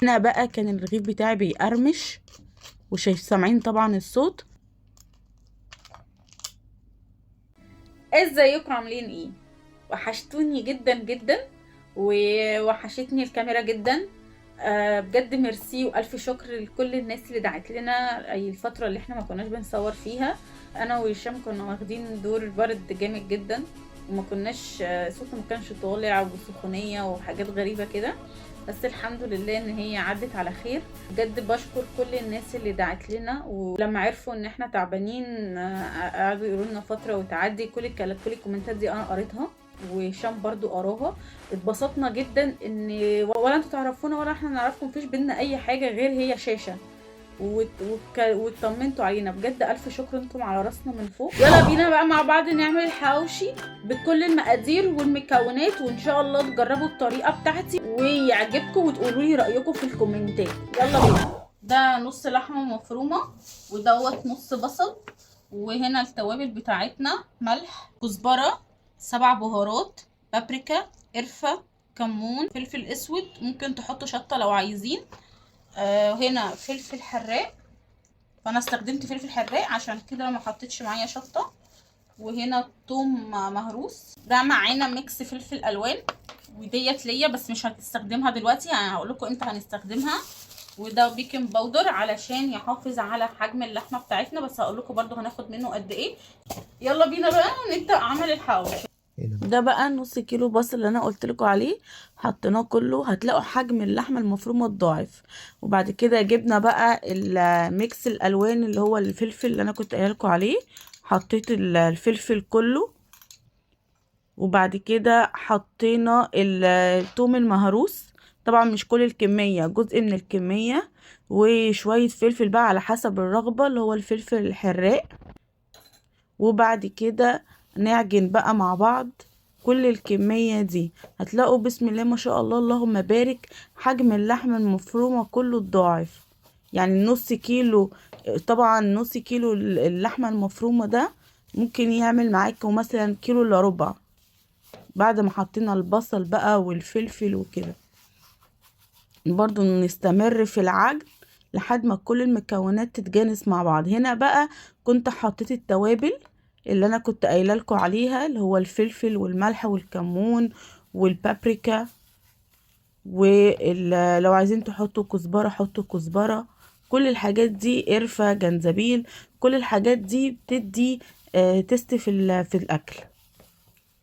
هنا بقى كان الرغيف بتاعي بيقرمش، وشايف سامعين طبعا الصوت. ازيكم عاملين ايه؟ وحشتوني جدا جدا، ووحشتني الكاميرا جدا. بجد ميرسي والف شكر لكل الناس اللي دعت لنا اي الفتره اللي احنا ما كناش بنصور فيها. انا وهشام كنا واخدين دور برد جامد جدا، وما كناش صوتنا ما كانش طالع وسخونيه وحاجات غريبه كده، بس الحمد لله ان هي عدت على خير. بجد بشكر كل الناس اللي دعت لنا، ولما عرفوا ان احنا تعبانين قعدوا يقولوا لنا فتره وتعدي. كل الكومنتات دي انا قريتها، وهشام برضو قراها. اتبسطنا جدا ان ولا انتوا تعرفونا ولا احنا نعرفكم، مفيش بينا اي حاجه غير هي شاشه، وطمنتوا علينا. بجد الف شكر، انتم على راسنا من فوق. يلا بينا بقى مع بعض نعمل الحواوشي بكل المقادير والمكونات، وان شاء الله تجربوا الطريقه بتاعتي ويعجبكم وتقولوا لي رايكم في الكومنتات. يلا بينا. ده نص لحمه مفرومه، ودوت نص بصل، وهنا التوابل بتاعتنا: ملح، كزبره، 7 بهارات، بابريكا، قرفه، كمون، فلفل اسود، ممكن تحطوا شطه لو عايزين. هنا فلفل حراق، فانا استخدمت فلفل حراق عشان كده ما حطيتش معايا شطه. وهنا ثوم مهروس. ده معانا ميكس فلفل الوان، وديت ليا بس مش هتستخدمها دلوقتي، يعني هقول لكم امتى هنستخدمها. وده بيكنج باودر علشان يحافظ على حجم اللحمه بتاعتنا، بس هقول لكم برده هناخد منه قد ايه. يلا بينا بقى نبدا عمل الحواوشي. ده بقى نص كيلو بصل اللي انا قلت لكم عليه، حطيناه كله. هتلاقوا حجم اللحمه المفرومه الضعف. وبعد كده جبنا بقى الميكس الالوان اللي هو الفلفل اللي انا كنت قايله لكم عليه، حطيت الفلفل كله. وبعد كده حطينا الثوم المهروس، طبعا مش كل الكميه، جزء من الكميه، وشويه فلفل بقى على حسب الرغبه اللي هو الفلفل الحراق. وبعد كده نعجن بقى مع بعض كل الكمية دي. هتلاقوا بسم الله ما شاء الله اللهم بارك حجم اللحمة المفرومة كله الضعف، يعني نص كيلو. طبعا نص كيلو اللحمة المفرومة ده ممكن يعمل معاكم مثلا كيلو الا ربع، بعد ما حطينا البصل بقى والفلفل وكده. برضو نستمر في العجن لحد ما كل المكونات تتجانس مع بعض. هنا بقى كنت حطيت التوابل اللي انا كنت قايله لكم عليها، اللي هو الفلفل والملح والكمون والبابريكا، ولو عايزين تحطوا كزبره حطوا كزبره. كل الحاجات دي، قرفه، جنزبيل، كل الحاجات دي بتدي تست في الاكل.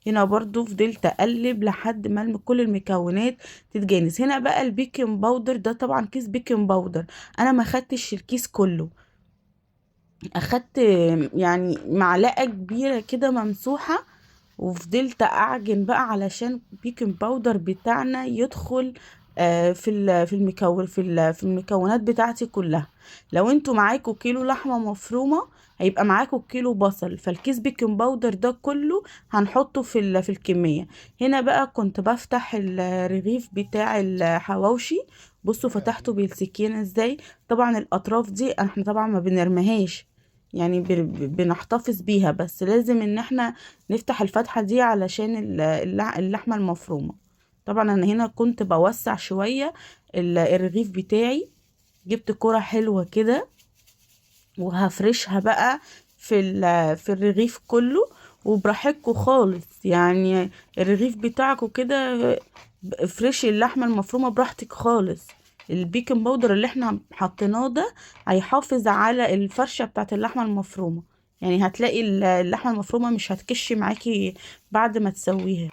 هنا برضو فضلت اقلب لحد ما كل المكونات تتجانس. هنا بقى البيكنج باودر، ده طبعا كيس بيكنج باودر، انا ما خدتش الكيس كله، اخدت يعني معلقه كبيره كده ممسوحه. وفضلت اعجن بقى علشان البيكنج باودر بتاعنا يدخل في المكونات بتاعتي كلها. لو انتوا معاكوا كيلو لحمه مفرومه هيبقى معاكوا كيلو بصل، فالكيس بيكنج باودر ده كله هنحطه في الكميه. هنا بقى كنت بفتح الرغيف بتاع الحواوشي. بصوا فتحته بالسكينه ازاي. طبعا الاطراف دي احنا طبعا ما بنرميهاش، يعني بنحتفظ بيها، بس لازم ان احنا نفتح الفتحة دي علشان اللحمة المفرومة. طبعا انا هنا كنت بوسع شوية الرغيف بتاعي. جبت كرة حلوة كده وهفرشها بقى في الرغيف كله، وبراحتكم خالص يعني. الرغيف بتاعكم كده افرشي اللحمة المفرومة براحتك خالص. البيكنج باودر اللي احنا حطيناه ده هيحافظ على الفرشة بتاعت اللحمة المفرومة، يعني هتلاقي اللحمة المفرومة مش هتكش معاكي بعد ما تسويها.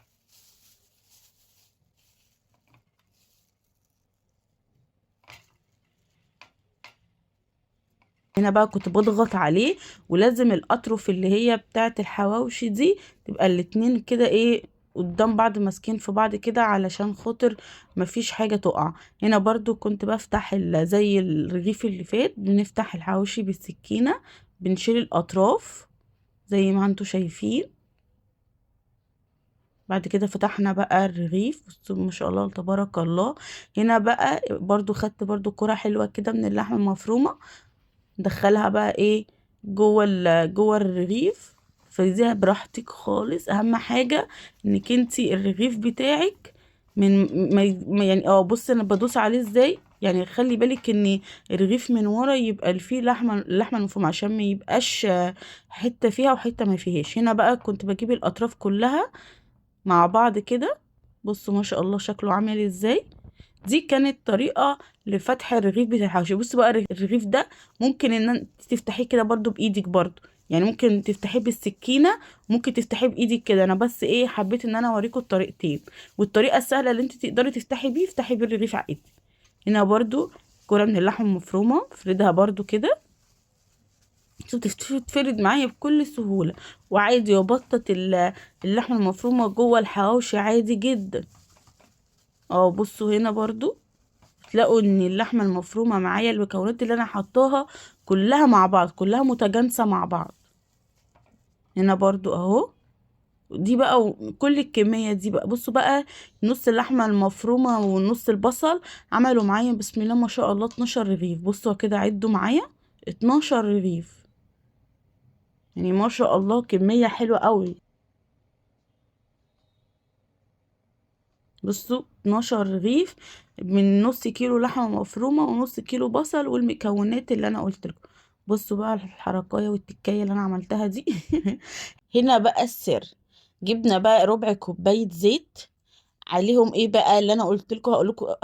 هنا بقى كنت بضغط عليه، ولازم الاطرف اللي هي بتاعت الحواوشي دي تبقى الاتنين كده ايه قدام بعض ماسكين في بعض كده علشان خاطر مفيش حاجة تقع. هنا برضو كنت بفتح زي الرغيف اللي فات، بنفتح الحواوشي بالسكينة، بنشيل الاطراف زي ما انتوا شايفين. بعد كده فتحنا بقى الرغيف، بصوا ما شاء الله تبارك الله. هنا بقى برضو خدت برضو كرة حلوة كده من اللحمة المفرومة، ندخلها بقى ايه جوه الرغيف. فرزيها براحتك خالص. اهم حاجة انك انتي الرغيف بتاعك من يعني بص انا بدوس عليه ازاي يعني خلي بالك ان الرغيف من ورا يبقى فيه اللحمه المفرومه عشان ما يبقاش حته فيها وحته ما فيهاش. هنا بقى كنت بجيب الاطراف كلها مع بعض كده. بصوا ما شاء الله شكله عامل ازاي. دي كانت طريقه لفتح الرغيف بتاع الحواوشي. بصوا بقى الرغيف ده ممكن ان انت تفتحيه كده برضو بايدك برضو، يعني ممكن تفتحيه بالسكينه، ممكن تفتحيه بايدك كده. انا بس ايه حبيت ان انا اوريكم الطريقتين، والطريقه السهله اللي انت تقدري تفتحي بيه افتحي بيه الرغيف عادي. هنا برضو كرة من اللحمة المفرومة افردها برضو كده، شوف تتفرد معايا بكل سهولة. وعادي وبطت اللحمة المفرومة جوه الحواوشي عادي جدا. اه بصوا هنا برضو تلاقوا ان اللحمة المفرومة معايا المكونات اللي انا حطاها كلها مع بعض، كلها متجانسة مع بعض. هنا برضو اهو دي بقى كل الكمية دي بقى. بصوا بقى نص اللحمة المفرومة ونص البصل عملوا معايا بسم الله ما شاء الله 12 رغيف. بصوا كده عدوا معايا 12 رغيف، يعني ما شاء الله كمية حلوة قوي. بصوا 12 رغيف من نص كيلو لحمة مفرومة ونص كيلو بصل والمكونات اللي انا قلت لكم. بصوا بقى الحركايه والتكايه اللي انا عملتها دي. هنا بقى السر، جبنا بقى ربع كوباية زيت عليهم ايه بقى اللي انا قلت لكم،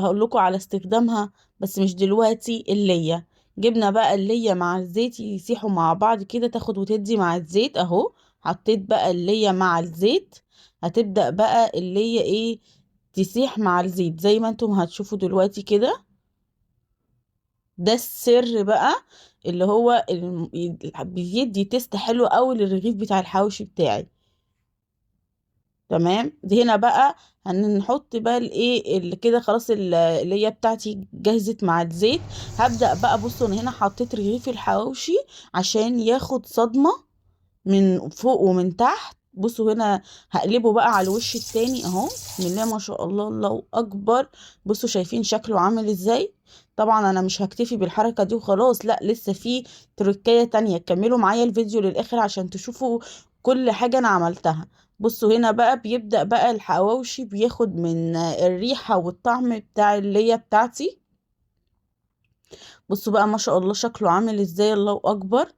هقول لكم على استخدامها بس مش دلوقتي. اللية، جبنا بقى اللية مع الزيت يسيحوا مع بعض كده، تاخد وتدي مع الزيت اهو. حطيت بقى اللية مع الزيت، هتبدأ بقى اللية ايه تسيح مع الزيت زي ما انتم هتشوفوا دلوقتي كده. ده السر بقى اللي هو بيدي تيست حلو قوي للرغيف بتاع الحواوشي بتاعي. تمام. دي هنا بقى هنحط بقى الايه اللي كده خلاص اللي هي بتاعتي جهزت مع الزيت. هبدأ بقى بصوا انا هنا حطيت رغيف الحواوشي عشان ياخد صدمة من فوق ومن تحت. بصوا هنا هقلبه بقى على الوش التاني اهو. بسم الله ما شاء الله الله اكبر. بصوا شايفين شكله عامل ازاي. طبعا انا مش هكتفي بالحركة دي وخلاص، لا لسه في تركية تانية. كملوا معايا الفيديو للاخر عشان تشوفوا كل حاجة انا عملتها. بصوا هنا بقى بيبدأ بقى الحواوشي بياخد من الريحة والطعم بتاع اللي هي بتاعتي. بصوا بقى ما شاء الله شكله عامل ازاي الله اكبر.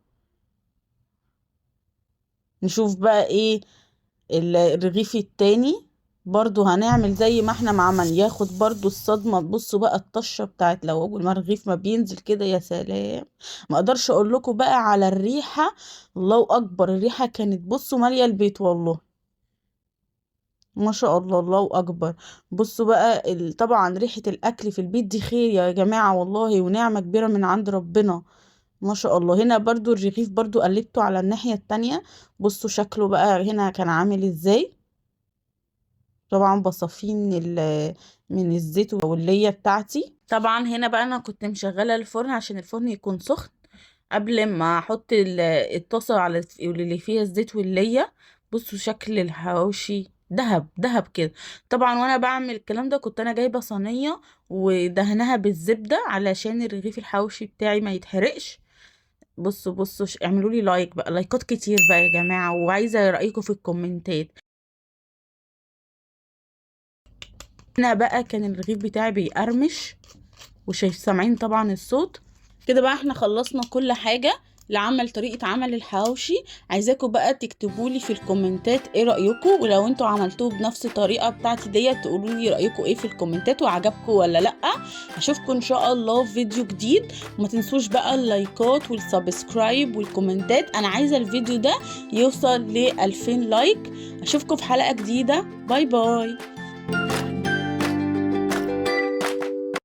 نشوف بقى ايه الرغيف التاني. برضو هنعمل زي ما احنا ما عمل ياخد برضو الصدمة. بصوا بقى الطشة بتاعت لو اول ما الرغيف ما بينزل كده يا سلام. ما اقدرش اقول لكم بقى على الريحة. الله اكبر الريحة كانت بصوا مالية البيت والله ما شاء الله الله اكبر. بصوا بقى طبعا ريحة الاكل في البيت دي خير يا جماعة والله ونعمة كبيرة من عند ربنا. ما شاء الله. هنا برضو الرغيف برضو قلبته على الناحية التانية. بصوا شكله بقى هنا كان عامل ازاي. طبعا بصفيه من الزيت واللية بتاعتي. طبعا هنا بقى انا كنت مشغلة الفرن عشان الفرن يكون سخن قبل ما احط الطاسة على اللي فيها الزيت واللية. بصوا شكل الحواوشي دهب دهب كده. طبعا وانا بعمل الكلام ده كنت انا جايبة صينية ودهنها بالزبدة علشان الرغيف الحواوشي بتاعي ما يتحرقش. بصوا اعملوا لي لايك بقى، لايكات كتير بقى يا جماعة، وعايزة رأيكم في الكومنتات. هنا بقى كان الرغيف بتاعي بيقرمش وشايف سامعين طبعا الصوت كده. بقى احنا خلصنا كل حاجة لعمل طريقة عمل الحواوشي. عايزاكم بقى تكتبوا لي في الكومنتات ايه رأيكم، ولو انتوا عملتوه بنفس الطريقة بتاعتي ديت تقولوا لي رأيكم ايه في الكومنتات وعجبكم ولا لا. اشوفكم ان شاء الله في فيديو جديد. وما تنسوش بقى اللايكات والسبسكرايب والكومنتات. انا عايزة الفيديو ده يوصل ل 2000 لايك. اشوفكم في حلقة جديدة. باي باي.